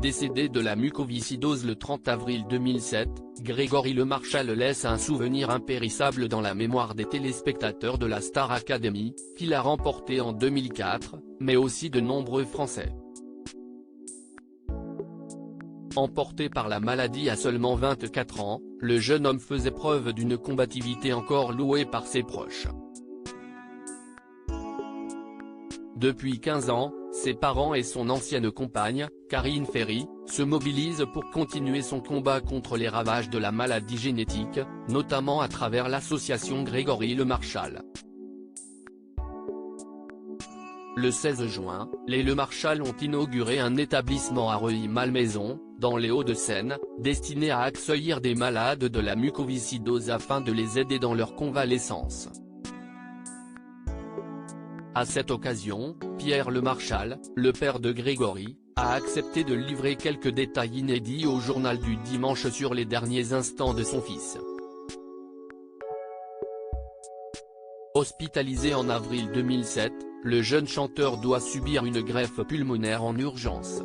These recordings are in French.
Décédé de la mucoviscidose le 30 avril 2007, Grégory Lemarchal laisse un souvenir impérissable dans la mémoire des téléspectateurs de la Star Academy, qu'il a remporté en 2004, mais aussi de nombreux Français. Emporté par la maladie à seulement 24 ans, le jeune homme faisait preuve d'une combativité encore louée par ses proches. Depuis 15 ans, ses parents et son ancienne compagne, Karine Ferry, se mobilisent pour continuer son combat contre les ravages de la maladie génétique, notamment à travers l'association Grégory Lemarchal. Le 16 juin, les Lemarchal ont inauguré un établissement à Rueil-Malmaison, dans les Hauts-de-Seine, destiné à accueillir des malades de la mucoviscidose afin de les aider dans leur convalescence. À cette occasion, Pierre Lemarchal, le père de Grégory, a accepté de livrer quelques détails inédits au journal du dimanche sur les derniers instants de son fils. Hospitalisé en avril 2007, le jeune chanteur doit subir une greffe pulmonaire en urgence.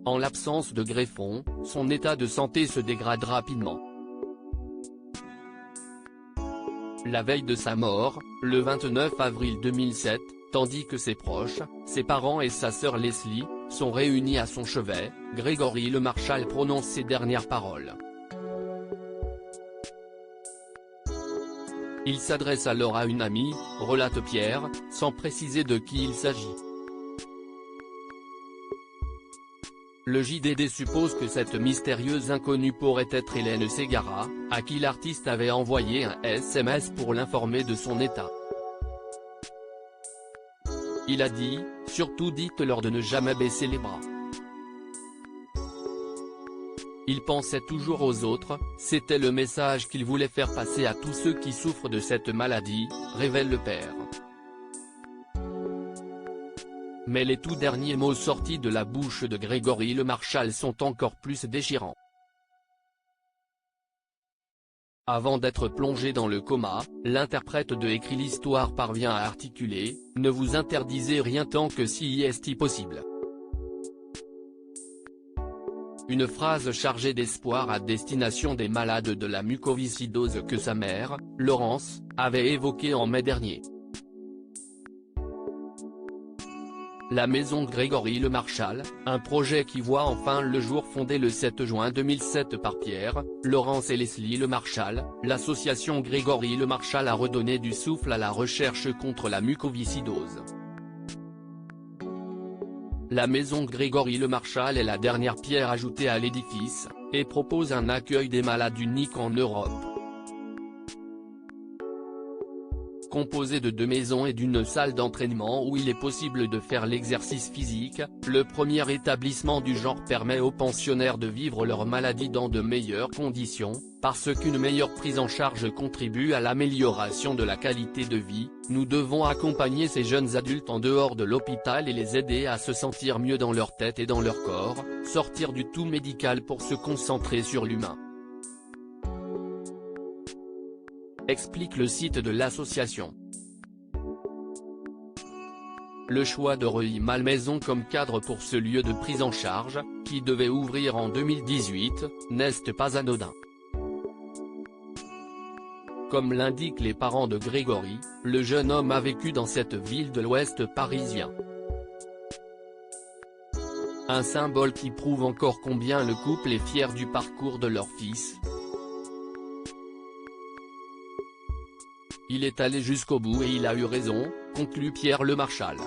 En l'absence de greffon, son état de santé se dégrade rapidement. La veille de sa mort, le 29 avril 2007, tandis que ses proches, ses parents et sa sœur Leslie, sont réunis à son chevet, Grégory Lemarchal prononce ces dernières paroles. Il s'adresse alors à une amie, relate Pierre, sans préciser de qui il s'agit. Le JDD suppose que cette mystérieuse inconnue pourrait être Hélène Ségara, à qui l'artiste avait envoyé un SMS pour l'informer de son état. Il a dit, surtout dites-leur de ne jamais baisser les bras. Il pensait toujours aux autres, c'était le message qu'il voulait faire passer à tous ceux qui souffrent de cette maladie, révèle le père. Mais les tout derniers mots sortis de la bouche de Grégory Lemarchal sont encore plus déchirants. Avant d'être plongé dans le coma, l'interprète de Écrit l'histoire parvient à articuler « Ne vous interdisez rien tant que si est possible ». Une phrase chargée d'espoir à destination des malades de la mucoviscidose que sa mère, Laurence, avait évoquée en mai dernier. La maison Grégory Lemarchal, un projet qui voit enfin le jour fondé le 7 juin 2007 par Pierre, Laurence et Leslie Lemarchal, l'association Grégory Lemarchal a redonné du souffle à la recherche contre la mucoviscidose. La maison Grégory Lemarchal est la dernière pierre ajoutée à l'édifice, et propose un accueil des malades unique en Europe. Composé de 2 maisons et d'une salle d'entraînement où il est possible de faire l'exercice physique, le premier établissement du genre permet aux pensionnaires de vivre leur maladie dans de meilleures conditions, parce qu'une meilleure prise en charge contribue à l'amélioration de la qualité de vie. Nous devons accompagner ces jeunes adultes en dehors de l'hôpital et les aider à se sentir mieux dans leur tête et dans leur corps, sortir du tout médical pour se concentrer sur l'humain. Explique le site de l'association. Le choix de Rueil-Malmaison comme cadre pour ce lieu de prise en charge, qui devait ouvrir en 2018, n'est pas anodin. Comme l'indiquent les parents de Grégory, le jeune homme a vécu dans cette ville de l'Ouest parisien. Un symbole qui prouve encore combien le couple est fier du parcours de leur fils. Il est allé jusqu'au bout et il a eu raison, conclut Pierre Lemarchal.